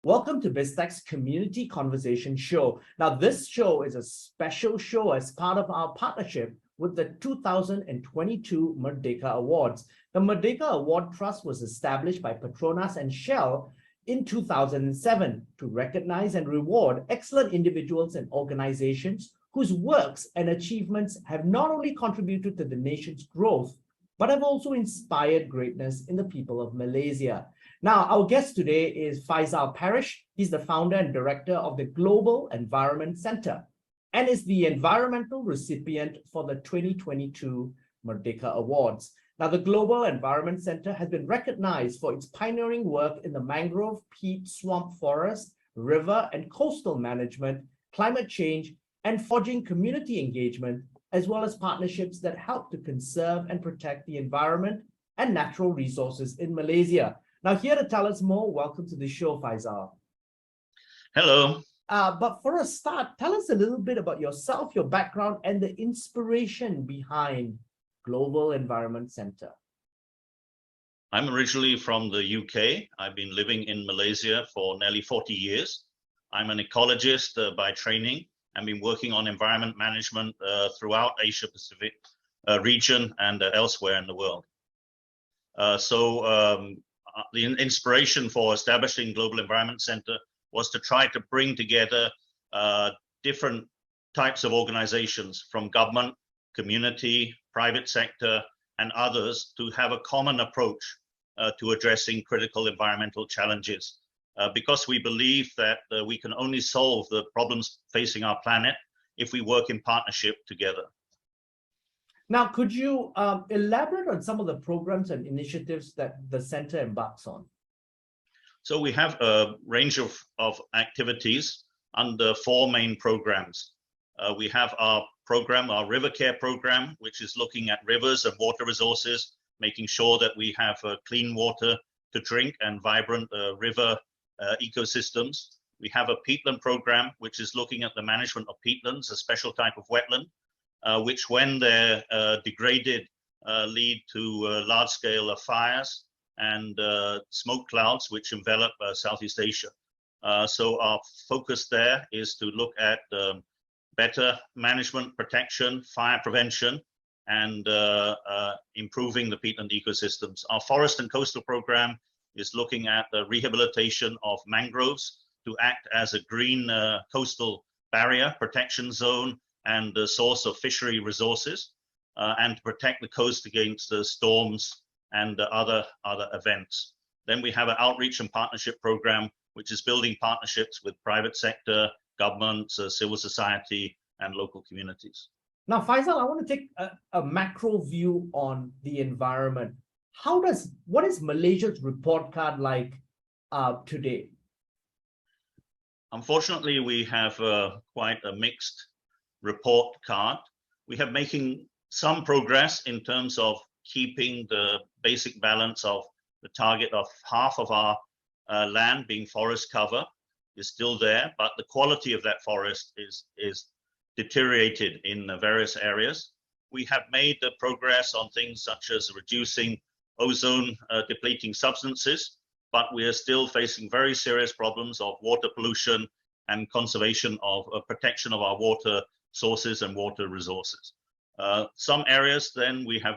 Welcome to BizTech's Community Conversation Show. Now, this show is a special show as part of our partnership with the 2022 Merdeka Awards. The Merdeka Award Trust was established by Petronas and Shell in 2007 to recognize and reward excellent individuals and organizations whose works and achievements have not only contributed to the nation's growth, but have also inspired greatness in the people of Malaysia. Now, our guest today is Faisal Parish. He's the founder and director of the Global Environment Center and is the environmental recipient for the 2022 Merdeka Awards. Now, the Global Environment Center has been recognized for its pioneering work in the mangrove, peat, swamp forest, river and coastal management, climate change, and forging community engagement, as well as partnerships that help to conserve and protect the environment and natural resources in Malaysia. Now, here to tell us more, welcome to the show, Faisal. Hello. But for a start, tell us a little bit about yourself, your background, and the inspiration behind Global Environment Center. I'm originally from the UK. I've been living in Malaysia for nearly 40 years. I'm an ecologist by training and been working on environment management throughout Asia Pacific region and elsewhere in the world. The inspiration for establishing Global Environment Center was to try to bring together different types of organizations from government, community, private sector, and others to have a common approach to addressing critical environmental challenges. Because we believe that we can only solve the problems facing our planet if we work in partnership together. Now, could you elaborate on some of the programs and initiatives that the center embarks on? So we have a range of activities under four main programs. We have our program, our River Care program, which is looking at rivers and water resources, making sure that we have clean water to drink and vibrant river ecosystems. We have a peatland program, which is looking at the management of peatlands, a special type of wetland, which when they're degraded lead to large-scale fires and smoke clouds which envelop Southeast Asia. So our focus there is to look at better management, protection, fire prevention, and improving the peatland ecosystems. Our forest and coastal program is looking at the rehabilitation of mangroves to act as a green coastal barrier, protection zone, and the source of fishery resources, and to protect the coast against the storms and other events. Then we have an outreach and partnership program, which is building partnerships with private sector, governments, civil society, and local communities. Now, Faisal, I want to take a macro view on the environment. What is Malaysia's report card like today? Unfortunately, we have quite a mixed report card. We have making some progress in terms of keeping the basic balance of the target of half of our land being forest cover is still there, but the quality of that forest is deteriorated in various areas. We have made the progress on things such as reducing ozone depleting substances, but we are still facing very serious problems of water pollution and conservation of protection of our water sources and water resources. Some areas then we have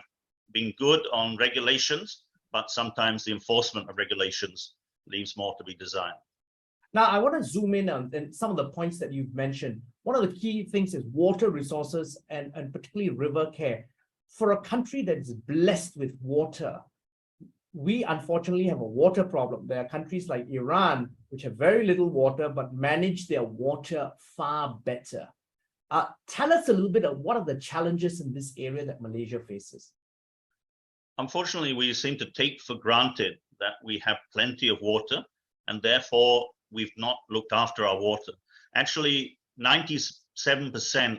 been good on regulations, but sometimes the enforcement of regulations leaves more to be desired. Now, I want to zoom in on some of the points that you've mentioned. One of the key things is water resources and particularly river care. For a country that is blessed with water, we unfortunately have a water problem. There are countries like Iran, which have very little water, but manage their water far better. Tell us a little bit of what are the challenges in this area that Malaysia faces. Unfortunately, we seem to take for granted that we have plenty of water, and therefore we've not looked after our water. Actually, 97%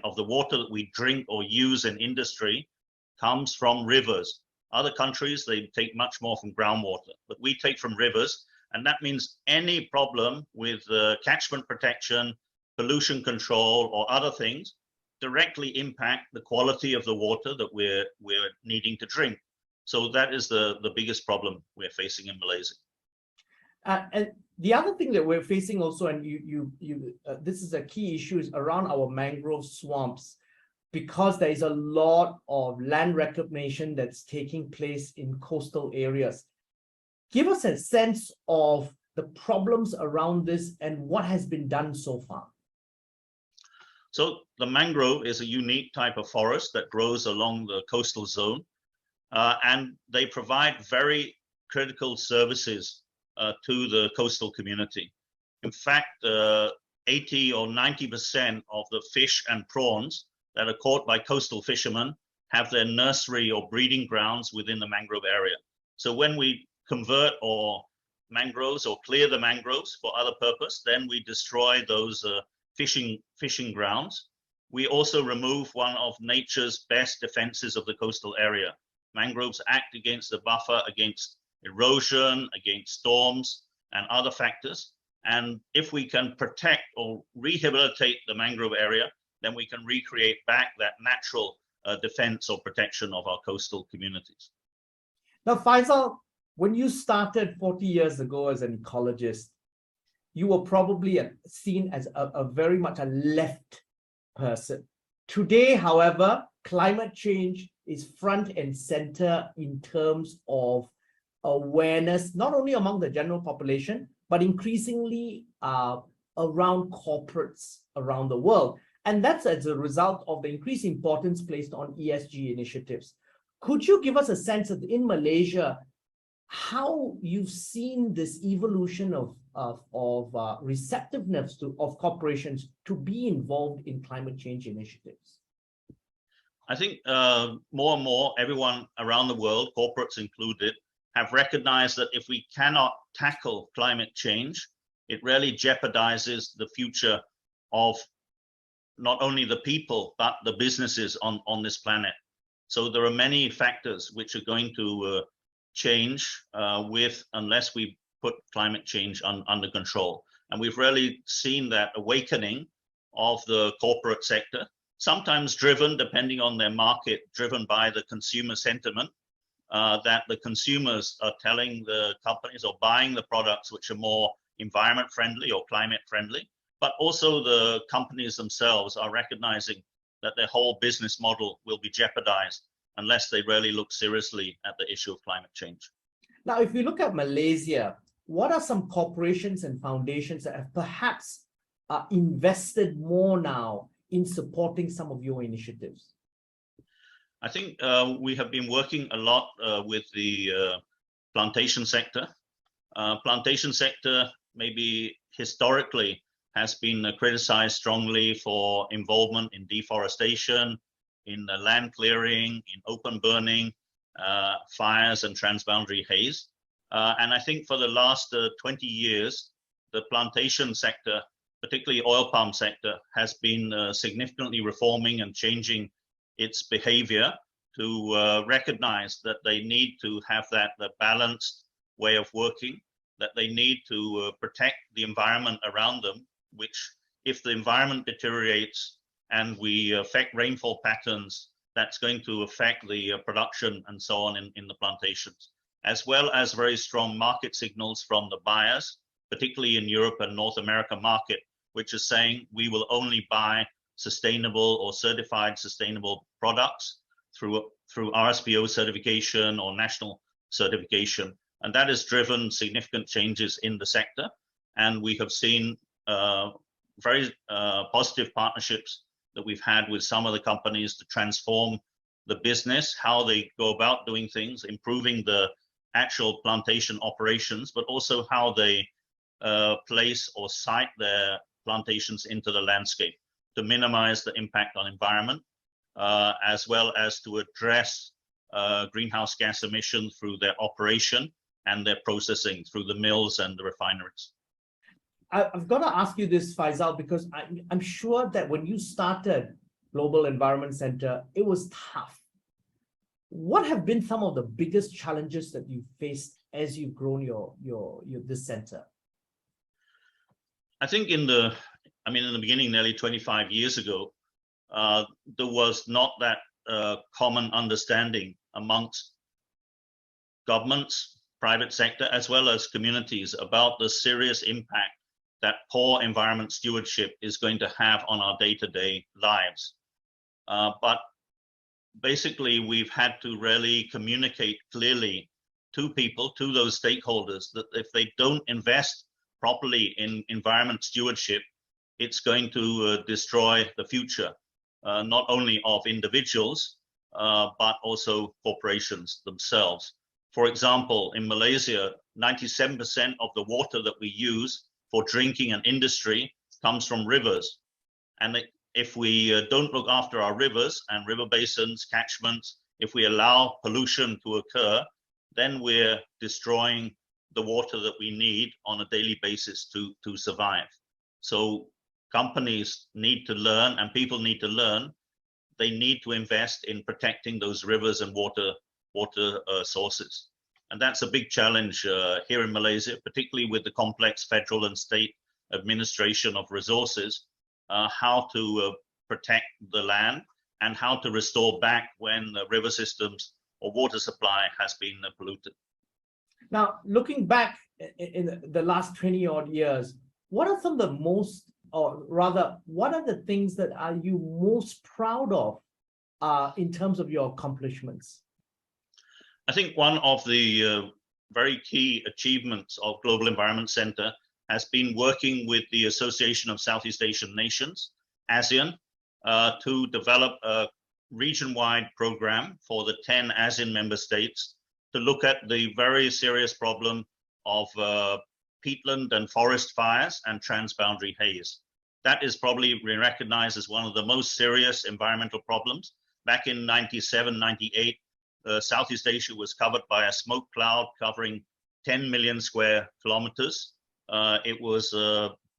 of the water that we drink or use in industry comes from rivers. Other countries, they take much more from groundwater, but we take from rivers, and that means any problem with catchment protection, pollution control, or other things directly impact the quality of the water that we're needing to drink. So that is the biggest problem we're facing in Malaysia. And the other thing that we're facing also, and this is a key issue, is around our mangrove swamps, because there is a lot of land reclamation that's taking place in coastal areas. Give us a sense of the problems around this and what has been done so far. So the mangrove is a unique type of forest that grows along the coastal zone, and they provide very critical services to the coastal community. In fact, 80 or 90% of the fish and prawns that are caught by coastal fishermen have their nursery or breeding grounds within the mangrove area. So when we convert or mangroves or clear the mangroves for other purpose, then we destroy those fishing grounds. We also remove one of nature's best defenses of the coastal area. Mangroves act against the buffer against erosion, against storms and other factors. And if we can protect or rehabilitate the mangrove area, then we can recreate back that natural defense or protection of our coastal communities. Now, Faisal, when you started 40 years ago as an ecologist, you were probably seen as a very much a left person. Today, however, climate change is front and center in terms of awareness, not only among the general population, but increasingly around corporates around the world. And that's as a result of the increased importance placed on ESG initiatives. Could you give us a sense of, in Malaysia, how you've seen this evolution of receptiveness of corporations to be involved in climate change initiatives? I think more and more everyone around the world, corporates included, have recognized that if we cannot tackle climate change, it really jeopardizes the future of not only the people, but the businesses on this planet. So there are many factors which are going to change unless we put climate change under control. And we've really seen that awakening of the corporate sector, sometimes driven, depending on their market, driven by the consumer sentiment, that the consumers are telling the companies or buying the products which are more environment friendly or climate friendly, but also the companies themselves are recognizing that their whole business model will be jeopardized unless they really look seriously at the issue of climate change. Now, if you look at Malaysia, what are some corporations and foundations that have perhaps invested more now in supporting some of your initiatives? I think we have been working a lot with the plantation sector. Plantation sector maybe historically has been criticized strongly for involvement in deforestation, in land clearing, in open burning, fires and transboundary haze. And I think for the last 20 years, the plantation sector, particularly oil palm sector, has been significantly reforming and changing its behavior to recognize that they need to have that balanced way of working, that they need to protect the environment around them, which if the environment deteriorates and we affect rainfall patterns, that's going to affect the production and so on in the plantations, as well as very strong market signals from the buyers, particularly in Europe and North America market, which is saying we will only buy sustainable or certified sustainable products through RSPO certification or national certification. And that has driven significant changes in the sector. And we have seen very positive partnerships that we've had with some of the companies to transform the business, how they go about doing things, improving the actual plantation operations, but also how they place or site their plantations into the landscape to minimize the impact on environment, as well as to address greenhouse gas emission through their operation and their processing through the mills and the refineries. I've got to ask you this, Faisal, because I'm sure that when you started Global Environment Center, it was tough. What have been some of the biggest challenges that you've faced as you've grown this center? I think in the beginning, nearly 25 years ago, there was not that common understanding amongst governments, private sector as well as communities about the serious impact that poor environment stewardship is going to have on our day-to-day lives. But basically, we've had to really communicate clearly to people, to those stakeholders, that if they don't invest properly in environment stewardship, it's going to destroy the future, not only of individuals, but also corporations themselves. For example, in Malaysia, 97% of the water that we use for drinking and industry comes from rivers. And if we don't look after our rivers and river basins, catchments, if we allow pollution to occur, then we're destroying the water that we need on a daily basis to survive. So companies need to learn, and people need to learn, they need to invest in protecting those rivers and water sources. And that's a big challenge here in Malaysia, particularly with the complex federal and state administration of resources, how to protect the land and how to restore back when the river systems or water supply has been polluted. Now, looking back in the last 20 odd years, what are some of the most, or rather, what are the things that are you most proud of in terms of your accomplishments? I think one of the very key achievements of Global Environment Center has been working with the Association of Southeast Asian Nations, ASEAN, to develop a region-wide program for the 10 ASEAN member states to look at the very serious problem of peatland and forest fires and transboundary haze. That is probably recognized as one of the most serious environmental problems. Back in 97, 98, Southeast Asia was covered by a smoke cloud covering 10 million square kilometers. It was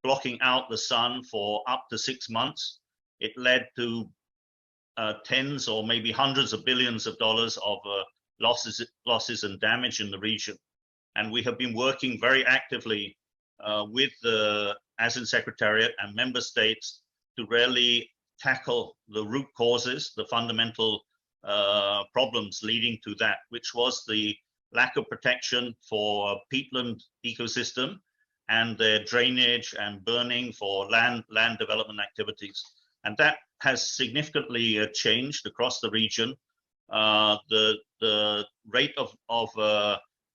blocking out the sun for up to 6 months. It led to tens or maybe hundreds of billions of dollars of losses and damage in the region. And we have been working very actively with the ASEAN Secretariat and member states to really tackle the root causes, the fundamental problems leading to that, which was the lack of protection for peatland ecosystem and their drainage and burning for land development activities. And that has significantly changed across the region. The rate of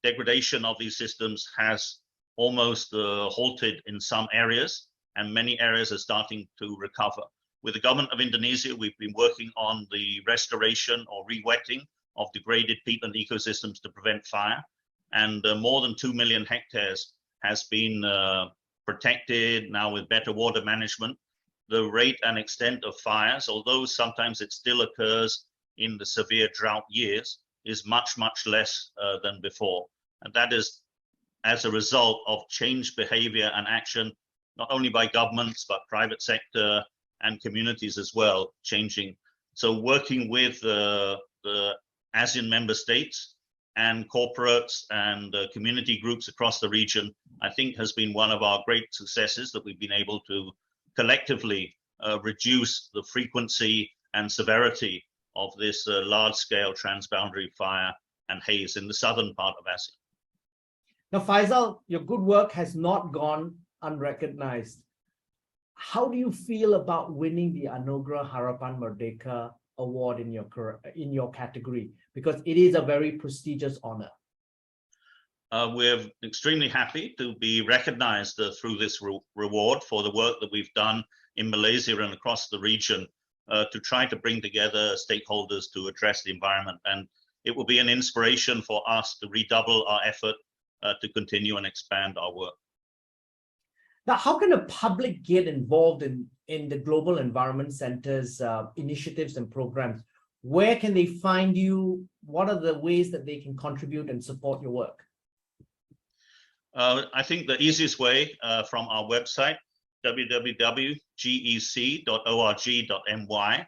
degradation of these systems has almost halted in some areas, and many areas are starting to recover. With the government of Indonesia, we've been working on the restoration or re-wetting of degraded peatland ecosystems to prevent fire, and more than 2 million hectares has been protected now with better water management. The rate and extent of fires, although sometimes it still occurs in the severe drought years, is much, much less than before. And that is as a result of changed behavior and action, not only by governments, but private sector and communities as well, changing. So working with the ASEAN member states and corporates and community groups across the region, I think has been one of our great successes, that we've been able to collectively reduce the frequency and severity of this large-scale transboundary fire and haze in the southern part of ASEAN. Now, Faisal, your good work has not gone unrecognized. How do you feel about winning the Anugerah Harapan Merdeka Award in your category? Because it is a very prestigious honor. We're extremely happy to be recognized through this reward for the work that we've done in Malaysia and across the region to try to bring together stakeholders to address the environment. And it will be an inspiration for us to redouble our effort to continue and expand our work. Now, how can the public get involved in the Global Environment Center's initiatives and programs? Where can they find you? What are the ways that they can contribute and support your work? I think the easiest way from our website, www.gec.org.my.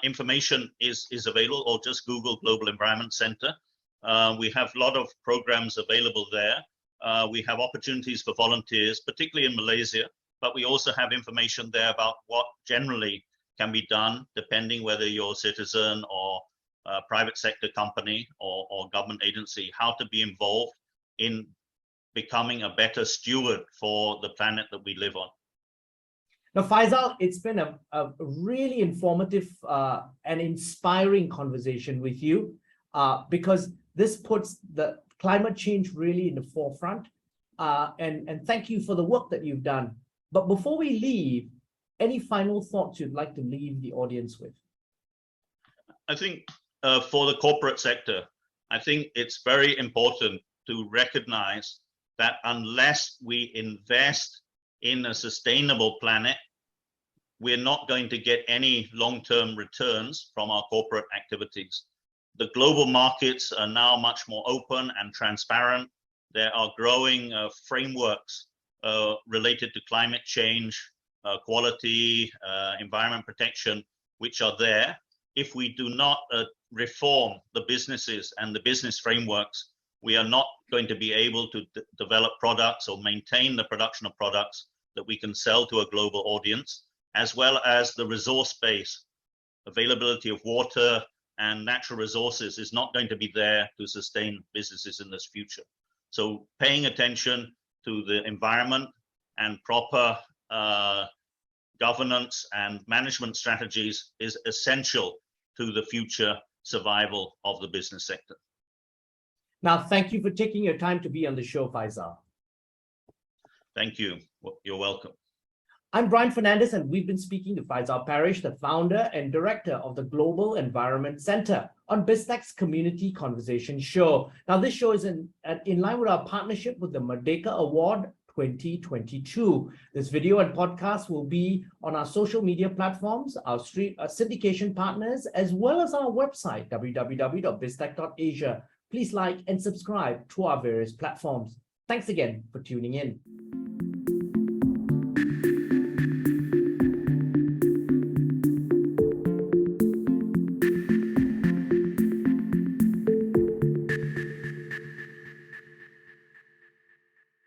Information is available, or just Google Global Environment Center. We have a lot of programs available there. We have opportunities for volunteers, particularly in Malaysia, but we also have information there about what generally can be done, depending whether you're a citizen or a private sector company or government agency, how to be involved in becoming a better steward for the planet that we live on. Now, Faisal, it's been a really informative and inspiring conversation with you because this puts the climate change really in the forefront. And thank you for the work that you've done. But before we leave, any final thoughts you'd like to leave the audience with? I think for the corporate sector, I think it's very important to recognize that unless we invest in a sustainable planet, we're not going to get any long-term returns from our corporate activities. The global markets are now much more open and transparent. There are growing frameworks related to climate change, quality, environment protection, which are there. If we do not reform the businesses and the business frameworks, we are not going to be able to develop products or maintain the production of products that we can sell to a global audience, as well as the resource base. Availability of water and natural resources is not going to be there to sustain businesses in this future. So paying attention to the environment and proper governance and management strategies is essential to the future survival of the business sector. Now, thank you for taking your time to be on the show, Faisal. Thank you. You're welcome. I'm Brian Fernandez, and we've been speaking to Faisal Parish, the founder and director of the Global Environment Center, on BizTech's Community Conversation Show. Now, this show is in line with our partnership with the Merdeka Award 2022. This video and podcast will be on our social media platforms, our syndication partners, as well as our website, www.biztech.asia. Please like and subscribe to our various platforms. Thanks again for tuning in.